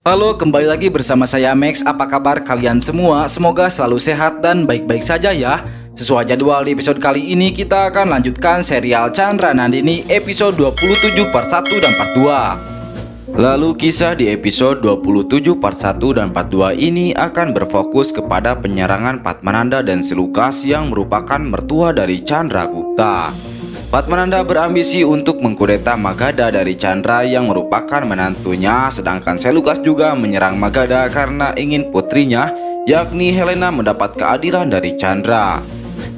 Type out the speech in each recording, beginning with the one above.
Halo, kembali lagi bersama saya Max. Apa kabar kalian semua? Semoga selalu sehat dan baik-baik saja ya. Sesuai jadwal di episode kali ini kita akan lanjutkan serial Chandra Nandini episode 27 part 1 dan part 2. Lalu kisah di episode 27 part 1 dan part 2 ini akan berfokus kepada penyerangan Padmananda dan Selukas yang merupakan mertua dari Chandragupta. Padmananda berambisi untuk mengkudeta Magadha dari Chandra yang merupakan menantunya, sedangkan Selukas juga menyerang Magadha karena ingin putrinya, yakni Helena, mendapat keadilan dari Chandra.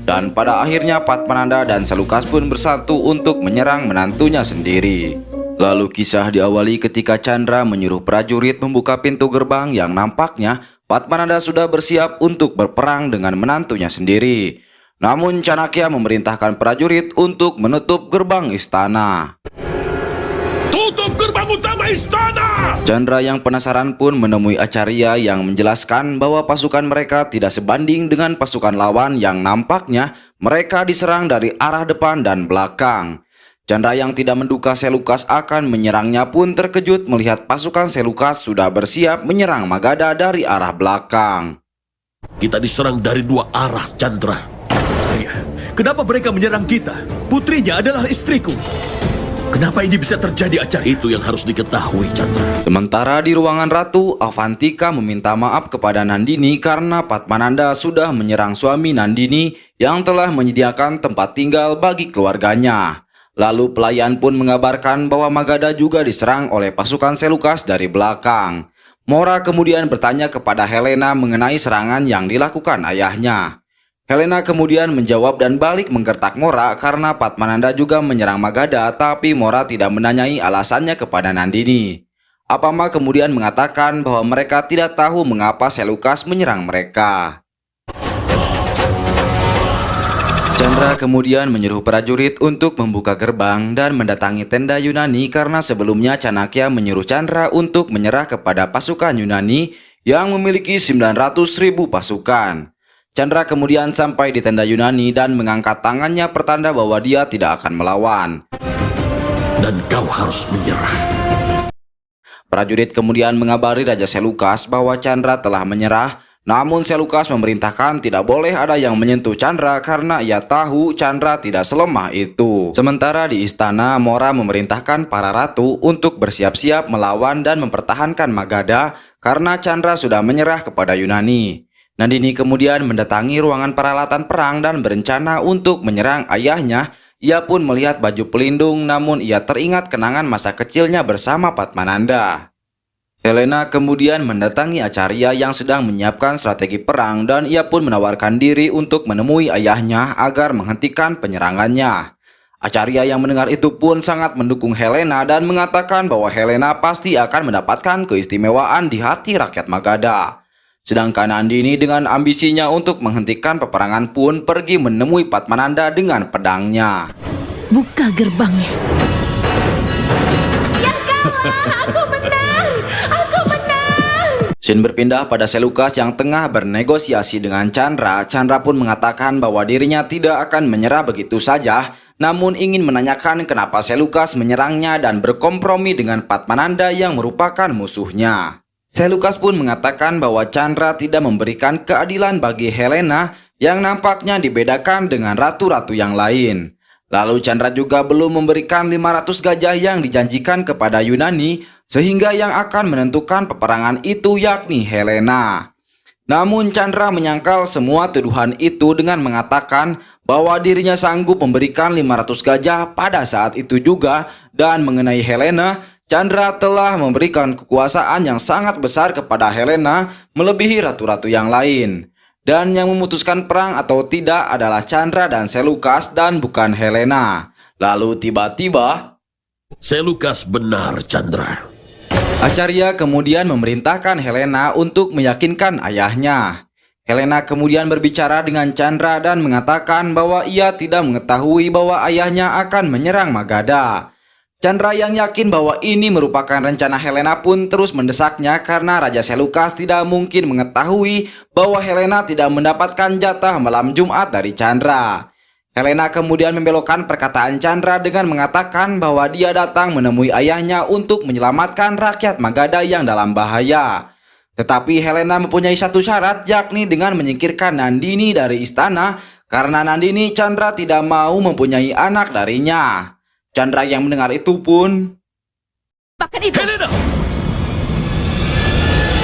Dan pada akhirnya Padmananda dan Selukas pun bersatu untuk menyerang menantunya sendiri. Lalu kisah diawali ketika Chandra menyuruh prajurit membuka pintu gerbang yang nampaknya Padmananda sudah bersiap untuk berperang dengan menantunya sendiri. Namun Chanakya memerintahkan prajurit untuk menutup gerbang istana. Tutup gerbang utama istana! Chandra yang penasaran pun menemui Acharya yang menjelaskan bahwa pasukan mereka tidak sebanding dengan pasukan lawan yang nampaknya mereka diserang dari arah depan dan belakang. Chandra yang tidak menduga Selukas akan menyerangnya pun terkejut melihat pasukan Selukas sudah bersiap menyerang Magadha dari arah belakang. Kita diserang dari dua arah, Chandra. Kenapa mereka menyerang kita? Putrinya adalah istriku. Kenapa ini bisa terjadi, Acharya? Itu yang harus diketahui, Chandra. Sementara di ruangan Ratu, Avantika meminta maaf kepada Nandini karena Padmananda sudah menyerang suami Nandini yang telah menyediakan tempat tinggal bagi keluarganya. Lalu pelayan pun mengabarkan bahwa Magadha juga diserang oleh pasukan Selukas dari belakang. Mora kemudian bertanya kepada Helena mengenai serangan yang dilakukan ayahnya. Helena kemudian menjawab dan balik menggertak Mora karena Padmananda juga menyerang Magadha, tapi Mora tidak menanyai alasannya kepada Nandini. Apama kemudian mengatakan bahwa mereka tidak tahu mengapa Selukas menyerang mereka. Chandra kemudian menyuruh prajurit untuk membuka gerbang dan mendatangi tenda Yunani karena sebelumnya Chanakya menyuruh Chandra untuk menyerah kepada pasukan Yunani yang memiliki 900.000 pasukan. Chandra kemudian sampai di tenda Yunani dan mengangkat tangannya pertanda bahwa dia tidak akan melawan. Dan kau harus menyerah. Prajurit kemudian mengabari Raja Selukas bahwa Chandra telah menyerah, namun Selukas memerintahkan tidak boleh ada yang menyentuh Chandra karena ia tahu Chandra tidak selemah itu. Sementara di istana, Mora memerintahkan para ratu untuk bersiap-siap melawan dan mempertahankan Magadha karena Chandra sudah menyerah kepada Yunani. Nandini kemudian mendatangi ruangan peralatan perang dan berencana untuk menyerang ayahnya. Ia pun melihat baju pelindung, namun ia teringat kenangan masa kecilnya bersama Padmananda. Helena kemudian mendatangi Acharya yang sedang menyiapkan strategi perang dan ia pun menawarkan diri untuk menemui ayahnya agar menghentikan penyerangannya. Acharya yang mendengar itu pun sangat mendukung Helena dan mengatakan bahwa Helena pasti akan mendapatkan keistimewaan di hati rakyat Magadha. Sedangkan Nandini dengan ambisinya untuk menghentikan peperangan pun pergi menemui Padmananda dengan pedangnya. Buka gerbangnya. Ya kalah, aku menang! Aku menang! Scene berpindah pada Selukas yang tengah bernegosiasi dengan Chandra. Chandra pun mengatakan bahwa dirinya tidak akan menyerah begitu saja, namun ingin menanyakan kenapa Selukas menyerangnya dan berkompromi dengan Padmananda yang merupakan musuhnya. Selukas pun mengatakan bahwa Chandra tidak memberikan keadilan bagi Helena yang nampaknya dibedakan dengan ratu-ratu yang lain. Lalu Chandra juga belum memberikan 500 gajah yang dijanjikan kepada Yunani sehingga yang akan menentukan peperangan itu yakni Helena. Namun Chandra menyangkal semua tuduhan itu dengan mengatakan bahwa dirinya sanggup memberikan 500 gajah pada saat itu juga, dan mengenai Helena, Chandra telah memberikan kekuasaan yang sangat besar kepada Helena melebihi ratu-ratu yang lain. Dan yang memutuskan perang atau tidak adalah Chandra dan Selukas dan bukan Helena. Lalu tiba-tiba Selukas benar, Chandra. Acharya kemudian memerintahkan Helena untuk meyakinkan ayahnya. Helena kemudian berbicara dengan Chandra dan mengatakan bahwa ia tidak mengetahui bahwa ayahnya akan menyerang Magadha. Chandra yang yakin bahwa ini merupakan rencana Helena pun terus mendesaknya karena Raja Selukas tidak mungkin mengetahui bahwa Helena tidak mendapatkan jatah malam Jumat dari Chandra. Helena kemudian membelokkan perkataan Chandra dengan mengatakan bahwa dia datang menemui ayahnya untuk menyelamatkan rakyat Magadha yang dalam bahaya. Tetapi Helena mempunyai satu syarat, yakni dengan menyingkirkan Nandini dari istana, karena Nandini Chandra tidak mau mempunyai anak darinya. Chandra yang mendengar itu pun... Bahkan itu. Helena!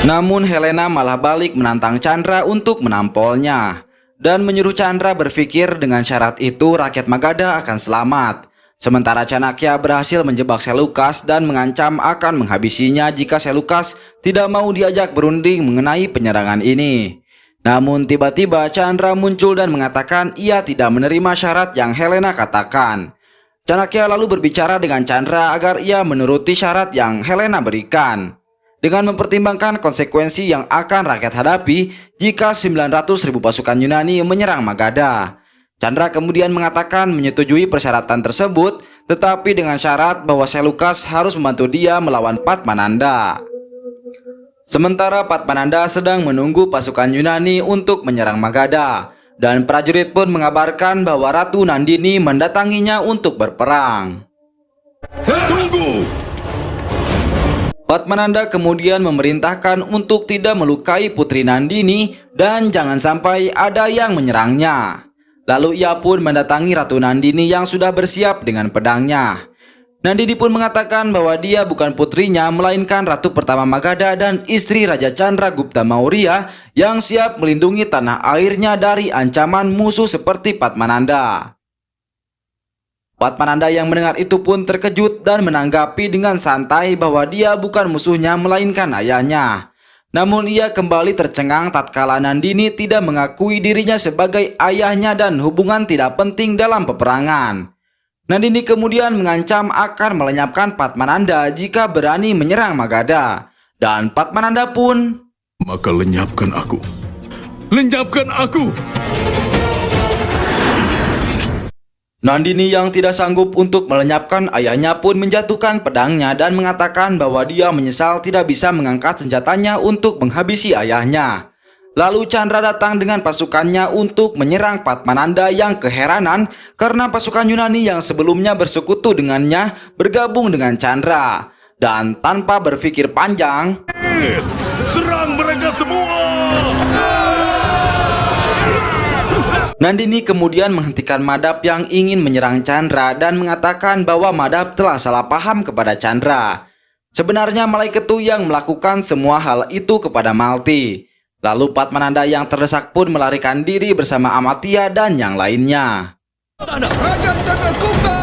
Namun Helena malah balik menantang Chandra untuk menampolnya dan menyuruh Chandra berpikir dengan syarat itu rakyat Magadha akan selamat. Sementara Chanakya berhasil menjebak Seleucus dan mengancam akan menghabisinya jika Seleucus tidak mau diajak berunding mengenai penyerangan ini. Namun tiba-tiba Chandra muncul dan mengatakan ia tidak menerima syarat yang Helena katakan. Chanakya lalu berbicara dengan Chandra agar ia menuruti syarat yang Helena berikan, dengan mempertimbangkan konsekuensi yang akan rakyat hadapi jika 900.000 pasukan Yunani menyerang Magadha. Chandra kemudian mengatakan menyetujui persyaratan tersebut, tetapi dengan syarat bahwa Seleucus harus membantu dia melawan Padmananda. Sementara Padmananda sedang menunggu pasukan Yunani untuk menyerang Magadha, dan prajurit pun mengabarkan bahwa Ratu Nandini mendatanginya untuk berperang. Tunggu! Padmananda kemudian memerintahkan untuk tidak melukai Putri Nandini dan jangan sampai ada yang menyerangnya. Lalu ia pun mendatangi Ratu Nandini yang sudah bersiap dengan pedangnya. Nandini pun mengatakan bahwa dia bukan putrinya melainkan Ratu pertama Magadha dan istri Raja Chandragupta Maurya yang siap melindungi tanah airnya dari ancaman musuh seperti Padmananda. Padmananda yang mendengar itu pun terkejut dan menanggapi dengan santai bahwa dia bukan musuhnya melainkan ayahnya. Namun ia kembali tercengang tatkala Nandini tidak mengakui dirinya sebagai ayahnya dan hubungan tidak penting dalam peperangan. Nandini kemudian mengancam akan melenyapkan Padmananda jika berani menyerang Magadha. Dan Padmananda pun... Maka lenyapkan aku. Lenyapkan aku! Nandini yang tidak sanggup untuk melenyapkan ayahnya pun menjatuhkan pedangnya dan mengatakan bahwa dia menyesal tidak bisa mengangkat senjatanya untuk menghabisi ayahnya. Lalu Chandra datang dengan pasukannya untuk menyerang Padmananda yang keheranan karena pasukan Yunani yang sebelumnya bersekutu dengannya bergabung dengan Chandra. Dan tanpa berpikir panjang, Serang mereka semua! Nandini kemudian menghentikan Madab yang ingin menyerang Chandra dan mengatakan bahwa Madab telah salah paham kepada Chandra. Sebenarnya malaikat itu yang melakukan semua hal itu kepada Malti. Lalu Padmananda yang terdesak pun melarikan diri bersama Amatya dan yang lainnya. Raja Chandragupta!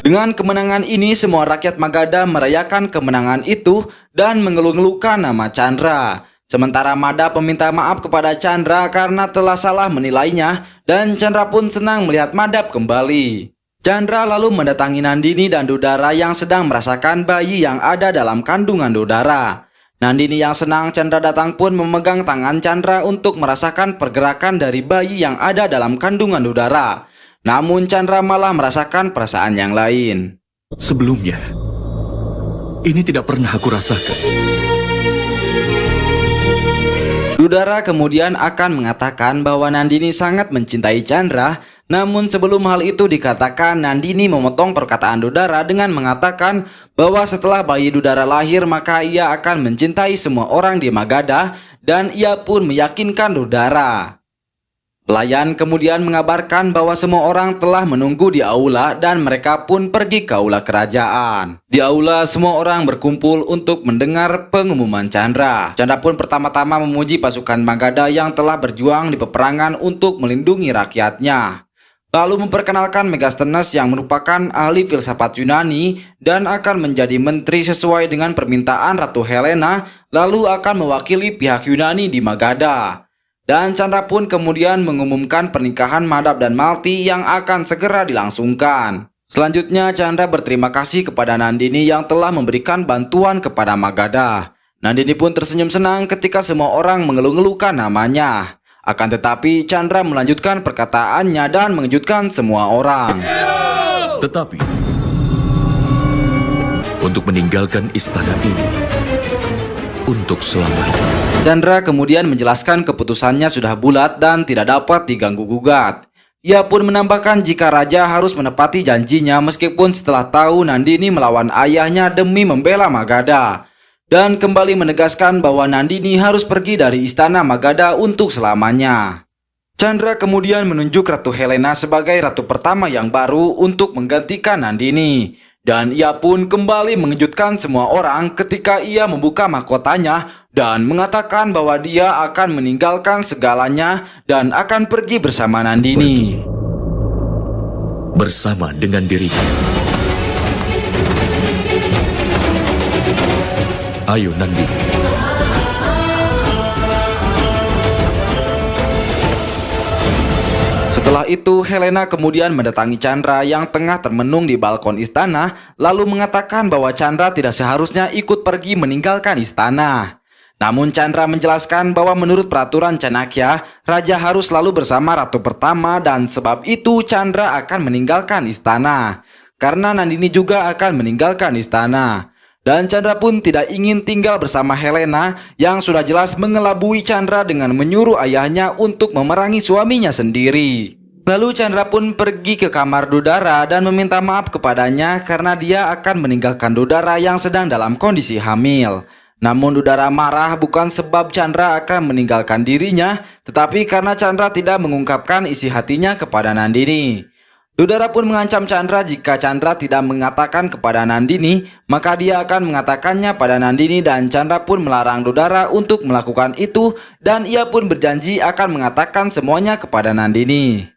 Dengan kemenangan ini semua rakyat Magadha merayakan kemenangan itu dan mengeluh-ngeluhkan nama Chandra. Sementara Madab meminta maaf kepada Chandra karena telah salah menilainya dan Chandra pun senang melihat Madab kembali. Chandra lalu mendatangi Nandini dan Dudara yang sedang merasakan bayi yang ada dalam kandungan Dudara. Nandini yang senang Chandra datang pun memegang tangan Chandra untuk merasakan pergerakan dari bayi yang ada dalam kandungan Dudara. Namun Chandra malah merasakan perasaan yang lain. Sebelumnya, ini tidak pernah aku rasakan. Dudara kemudian akan mengatakan bahwa Nandini sangat mencintai Chandra, namun sebelum hal itu dikatakan Nandini memotong perkataan Dudara dengan mengatakan bahwa setelah bayi Dudara lahir maka ia akan mencintai semua orang di Magadha dan ia pun meyakinkan Dudara. Pelayan kemudian mengabarkan bahwa semua orang telah menunggu di aula dan mereka pun pergi ke aula kerajaan. Di aula semua orang berkumpul untuk mendengar pengumuman Chandra. Chandra pun pertama-tama memuji pasukan Magadha yang telah berjuang di peperangan untuk melindungi rakyatnya. Lalu memperkenalkan Megasthenes yang merupakan ahli filsafat Yunani dan akan menjadi menteri sesuai dengan permintaan Ratu Helena, lalu akan mewakili pihak Yunani di Magadha. Dan Chandra pun kemudian mengumumkan pernikahan Madab dan Malti yang akan segera dilangsungkan. Selanjutnya Chandra berterima kasih kepada Nandini yang telah memberikan bantuan kepada Magadha. Nandini pun tersenyum senang ketika semua orang mengeluh-ngeluhkan namanya. Akan tetapi Chandra melanjutkan perkataannya dan mengejutkan semua orang. Tetapi, untuk meninggalkan istana ini, untuk selamanya. Chandra kemudian menjelaskan keputusannya sudah bulat dan tidak dapat diganggu-gugat. Ia pun menambahkan jika raja harus menepati janjinya meskipun setelah tahu Nandini melawan ayahnya demi membela Magadha. Dan kembali menegaskan bahwa Nandini harus pergi dari istana Magadha untuk selamanya. Chandra kemudian menunjuk Ratu Helena sebagai ratu pertama yang baru untuk menggantikan Nandini. Dan ia pun kembali mengejutkan semua orang ketika ia membuka mahkotanya dan mengatakan bahwa dia akan meninggalkan segalanya dan akan pergi bersama Nandini. Bersama dengan dirinya. Ayo Nandini. Setelah itu, Helena kemudian mendatangi Chandra yang tengah termenung di balkon istana, lalu mengatakan bahwa Chandra tidak seharusnya ikut pergi meninggalkan istana. Namun Chandra menjelaskan bahwa menurut peraturan Chanakya, raja harus selalu bersama ratu pertama dan sebab itu Chandra akan meninggalkan istana. Karena Nandini juga akan meninggalkan istana. Dan Chandra pun tidak ingin tinggal bersama Helena yang sudah jelas mengelabui Chandra dengan menyuruh ayahnya untuk memerangi suaminya sendiri. Lalu Chandra pun pergi ke kamar Dudara dan meminta maaf kepadanya karena dia akan meninggalkan Dudara yang sedang dalam kondisi hamil. Namun Dudara marah bukan sebab Chandra akan meninggalkan dirinya, tetapi karena Chandra tidak mengungkapkan isi hatinya kepada Nandini. Dudara pun mengancam Chandra jika Chandra tidak mengatakan kepada Nandini, maka dia akan mengatakannya pada Nandini dan Chandra pun melarang Dudara untuk melakukan itu dan ia pun berjanji akan mengatakan semuanya kepada Nandini.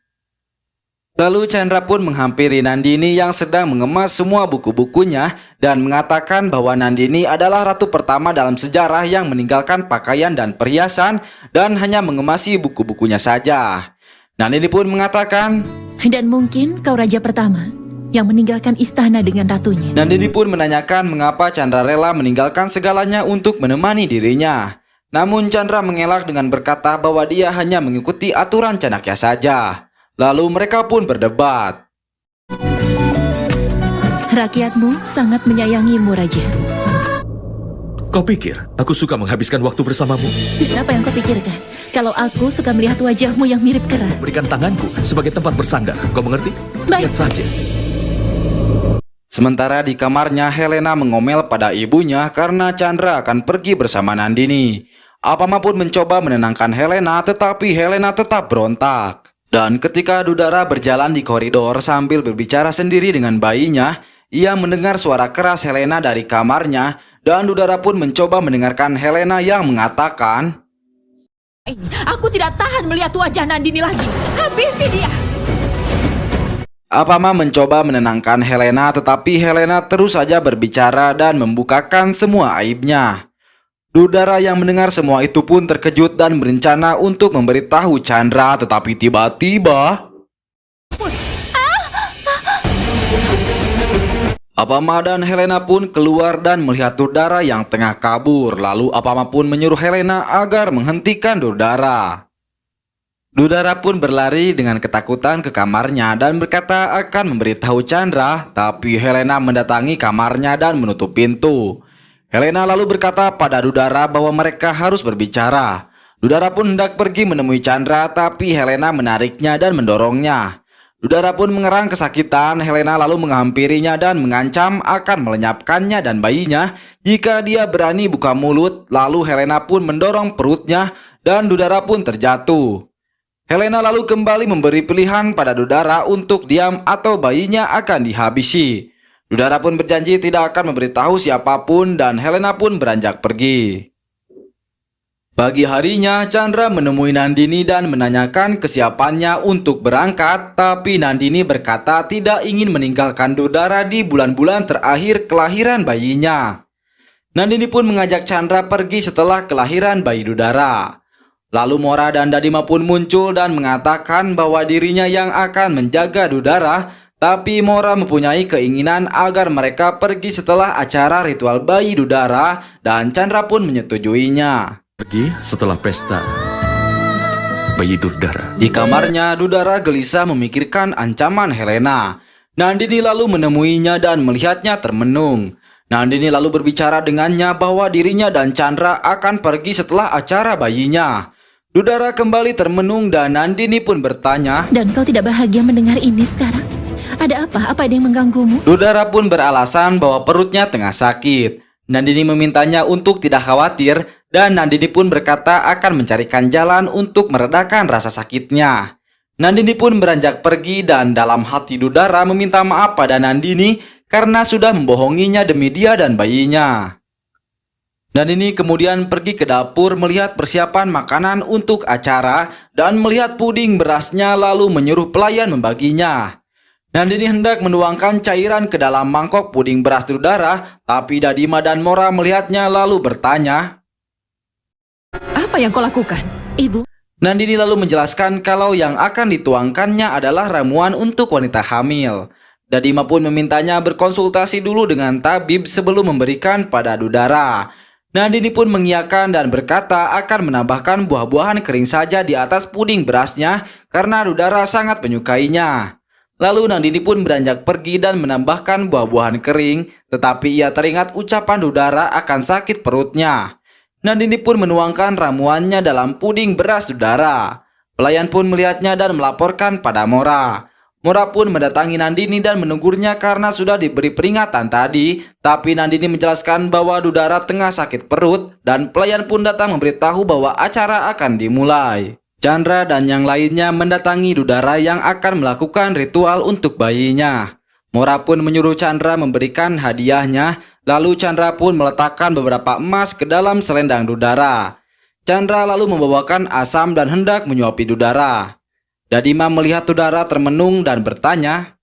Lalu Chandra pun menghampiri Nandini yang sedang mengemas semua buku-bukunya dan mengatakan bahwa Nandini adalah ratu pertama dalam sejarah yang meninggalkan pakaian dan perhiasan dan hanya mengemasi buku-bukunya saja. Nandini pun mengatakan, Dan mungkin kau raja pertama yang meninggalkan istana dengan ratunya. Nandini pun menanyakan mengapa Chandra rela meninggalkan segalanya untuk menemani dirinya. Namun Chandra mengelak dengan berkata bahwa dia hanya mengikuti aturan Chanakya saja. Lalu mereka pun berdebat. Rakyatmu sangat menyayangimu, Raja. Kau pikir aku suka menghabiskan waktu bersamamu? Apa yang kau pikirkan? Kalau aku suka melihat wajahmu yang mirip kera. Berikan tanganku sebagai tempat bersandar. Kau mengerti? Baik. Lihat saja. Sementara di kamarnya, Helena mengomel pada ibunya karena Chandra akan pergi bersama Nandini. Apama pun mencoba menenangkan Helena, tetapi Helena tetap berontak. Dan ketika Dudara berjalan di koridor sambil berbicara sendiri dengan bayinya, ia mendengar suara keras Helena dari kamarnya, dan Dudara pun mencoba mendengarkan Helena yang mengatakan, Aku tidak tahan melihat wajah Nandini lagi. Habisi dia. Apama mencoba menenangkan Helena, tetapi Helena terus saja berbicara dan membukakan semua aibnya. Dudara yang mendengar semua itu pun terkejut dan berencana untuk memberitahu Chandra, tetapi tiba-tiba Apama dan Helena pun keluar dan melihat Dudara yang tengah kabur. Lalu Apama pun menyuruh Helena agar menghentikan Dudara. Dudara pun berlari dengan ketakutan ke kamarnya dan berkata akan memberitahu Chandra, tapi Helena mendatangi kamarnya dan menutup pintu. Helena lalu berkata pada Dudara bahwa mereka harus berbicara. Dudara pun hendak pergi menemui Chandra, tapi Helena menariknya dan mendorongnya. Dudara pun mengerang kesakitan. Helena lalu menghampirinya dan mengancam akan melenyapkannya dan bayinya jika dia berani buka mulut. Lalu Helena pun mendorong perutnya dan Dudara pun terjatuh. Helena lalu kembali memberi pilihan pada Dudara untuk diam atau bayinya akan dihabisi. Dudara pun berjanji tidak akan memberitahu siapapun dan Helena pun beranjak pergi. Pagi harinya, Chandra menemui Nandini dan menanyakan kesiapannya untuk berangkat, tapi Nandini berkata tidak ingin meninggalkan Dudara di bulan-bulan terakhir kelahiran bayinya. Nandini pun mengajak Chandra pergi setelah kelahiran bayi Dudara. Lalu Mora dan Dadima pun muncul dan mengatakan bahwa dirinya yang akan menjaga Dudara, tapi Mora mempunyai keinginan agar mereka pergi setelah acara ritual bayi Dudara dan Chandra pun menyetujuinya. Pergi setelah pesta bayi Dudara. Di kamarnya, Dudara gelisah memikirkan ancaman Helena. Nandini lalu menemuinya dan melihatnya termenung. Nandini lalu berbicara dengannya bahwa dirinya dan Chandra akan pergi setelah acara bayinya. Dudara kembali termenung dan Nandini pun bertanya, Dan kau tidak bahagia mendengar ini sekarang? Ada apa? Apa ada yang mengganggumu? Dudara pun beralasan bahwa perutnya tengah sakit. Nandini memintanya untuk tidak khawatir dan Nandini pun berkata akan mencarikan jalan untuk meredakan rasa sakitnya. Nandini pun beranjak pergi dan dalam hati Dudara meminta maaf pada Nandini karena sudah membohonginya demi dia dan bayinya. Nandini kemudian pergi ke dapur melihat persiapan makanan untuk acara dan melihat puding berasnya lalu menyuruh pelayan membaginya. Nandini hendak menuangkan cairan ke dalam mangkok puding beras Dudara, tapi Dadima dan Mora melihatnya lalu bertanya. Apa yang kau lakukan? Ibu, Nandini lalu menjelaskan kalau yang akan dituangkannya adalah ramuan untuk wanita hamil. Dadima pun memintanya berkonsultasi dulu dengan tabib sebelum memberikan pada Dudara. Nandini pun mengiyakan dan berkata akan menambahkan buah-buahan kering saja di atas puding berasnya karena Dudara sangat menyukainya. Lalu Nandini pun beranjak pergi dan menambahkan buah-buahan kering, tetapi ia teringat ucapan Dudara akan sakit perutnya. Nandini pun menuangkan ramuannya dalam puding beras Dudara. Pelayan pun melihatnya dan melaporkan pada Mora. Mora pun mendatangi Nandini dan menegurnya karena sudah diberi peringatan tadi, tapi Nandini menjelaskan bahwa Dudara tengah sakit perut dan pelayan pun datang memberitahu bahwa acara akan dimulai. Chandra dan yang lainnya mendatangi Dudara yang akan melakukan ritual untuk bayinya. Mora pun menyuruh Chandra memberikan hadiahnya, lalu Chandra pun meletakkan beberapa emas ke dalam selendang Dudara. Chandra lalu membawakan asam dan hendak menyuapi Dudara. Dadima melihat Dudara termenung dan bertanya,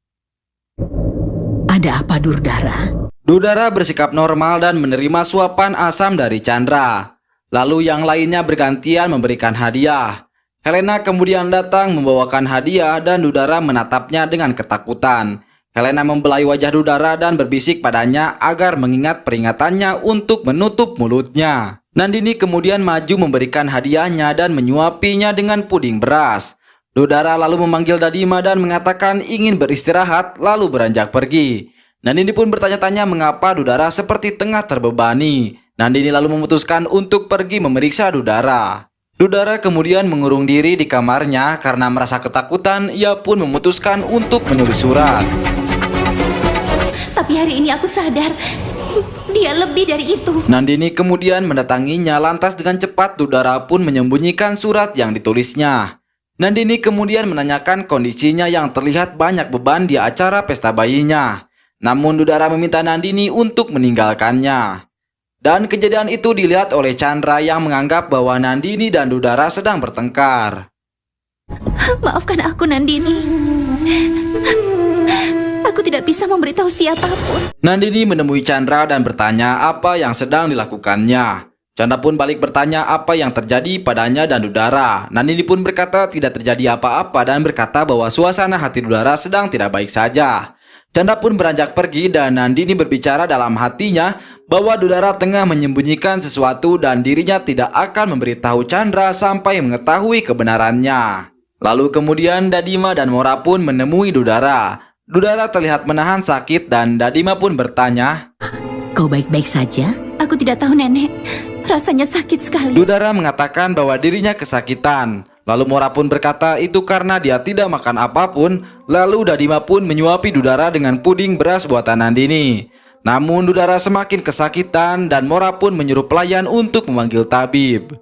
ada apa Durdara? Dudara bersikap normal dan menerima suapan asam dari Chandra. Lalu yang lainnya bergantian memberikan hadiah. Helena kemudian datang membawakan hadiah dan Dudara menatapnya dengan ketakutan. Helena membelai wajah Dudara dan berbisik padanya agar mengingat peringatannya untuk menutup mulutnya. Nandini kemudian maju memberikan hadiahnya dan menyuapinya dengan puding beras. Dudara lalu memanggil Dadima dan mengatakan ingin beristirahat lalu beranjak pergi. Nandini pun bertanya-tanya mengapa Dudara seperti tengah terbebani. Nandini lalu memutuskan untuk pergi memeriksa Dudara. Dudara kemudian mengurung diri di kamarnya karena merasa ketakutan, ia pun memutuskan untuk menulis surat. Tapi hari ini aku sadar, dia lebih dari itu. Nandini kemudian mendatanginya lantas dengan cepat Dudara pun menyembunyikan surat yang ditulisnya. Nandini kemudian menanyakan kondisinya yang terlihat banyak beban di acara pesta bayinya. Namun Dudara meminta Nandini untuk meninggalkannya. Dan kejadian itu dilihat oleh Chandra yang menganggap bahwa Nandini dan Dudara sedang bertengkar. Maafkan aku, Nandini. Aku tidak bisa memberitahu siapapun. Nandini menemui Chandra dan bertanya apa yang sedang dilakukannya. Chandra pun balik bertanya apa yang terjadi padanya dan Dudara. Nandini pun berkata tidak terjadi apa-apa dan berkata bahwa suasana hati Dudara sedang tidak baik saja. Chandra pun beranjak pergi dan Nandini berbicara dalam hatinya bahwa Dudara tengah menyembunyikan sesuatu dan dirinya tidak akan memberitahu Chandra sampai mengetahui kebenarannya. Lalu kemudian Dadima dan Mora pun menemui Dudara. Dudara terlihat menahan sakit dan Dadima pun bertanya, Kau baik-baik saja? Aku tidak tahu, Nenek. Rasanya sakit sekali. Dudara mengatakan bahwa dirinya kesakitan. Lalu Mora pun berkata itu karena dia tidak makan apapun. Lalu Dadima pun menyuapi Dudara dengan puding beras buatan Nandini. Namun Dudara semakin kesakitan dan Mora pun menyuruh pelayan untuk memanggil tabib.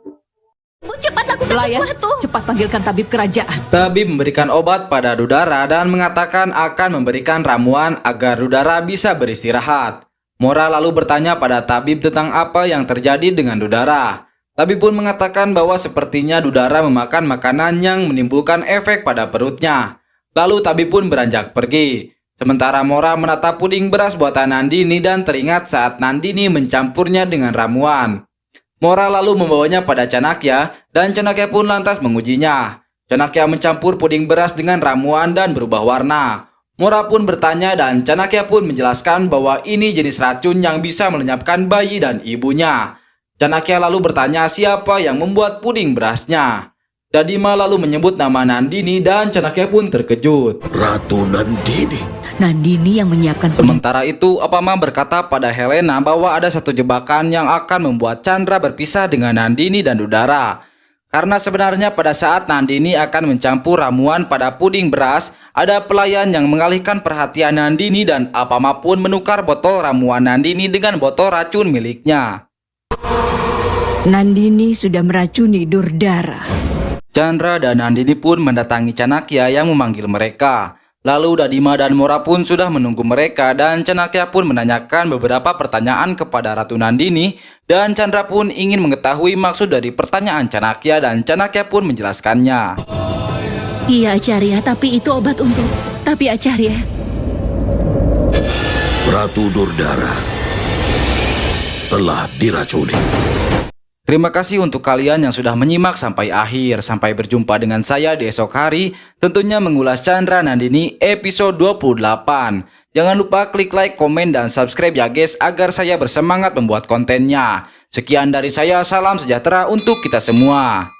Cepat lakukan Pelayan, sesuatu. cepat panggilkan tabib kerajaan. Tabib memberikan obat pada Dudara dan mengatakan akan memberikan ramuan agar Dudara bisa beristirahat. Mora lalu bertanya pada tabib tentang apa yang terjadi dengan Dudara. Tabib pun mengatakan bahwa sepertinya Dudara memakan makanan yang menimbulkan efek pada perutnya. Lalu tabib pun beranjak pergi. Sementara Mora menatap puding beras buatan Nandini dan teringat saat Nandini mencampurnya dengan ramuan. Mora lalu membawanya pada Chanakya dan Chanakya pun lantas mengujinya. Chanakya mencampur puding beras dengan ramuan dan berubah warna. Mora pun bertanya dan Chanakya pun menjelaskan bahwa ini jenis racun yang bisa melenyapkan bayi dan ibunya. Chanakya lalu bertanya siapa yang membuat puding berasnya. Dadima lalu menyebut nama Nandini dan Chanakya pun terkejut. Ratu Nandini. Nandini yang menyiapkan puding. Sementara itu, Apama berkata pada Helena bahwa ada satu jebakan yang akan membuat Chandra berpisah dengan Nandini dan Udara. Karena sebenarnya pada saat Nandini akan mencampur ramuan pada puding beras, ada pelayan yang mengalihkan perhatian Nandini dan Apama pun menukar botol ramuan Nandini dengan botol racun miliknya. Nandini sudah meracuni Durdara. Chandra dan Nandini pun mendatangi Chanakya yang memanggil mereka. Lalu Dadima dan Mora pun sudah menunggu mereka dan Chanakya pun menanyakan beberapa pertanyaan kepada Ratu Nandini dan Chandra pun ingin mengetahui maksud dari pertanyaan Chanakya dan Chanakya pun menjelaskannya. Iya Acarya, tapi itu obat untuk... Tapi Acarya... Ratu Durdara telah diracuni. Terima kasih untuk kalian yang sudah menyimak sampai akhir. Sampai berjumpa dengan saya di esok hari, tentunya mengulas Chandra Nandini episode 28. Jangan lupa klik like, komen, dan subscribe ya guys, agar saya bersemangat membuat kontennya. Sekian dari saya, salam sejahtera untuk kita semua.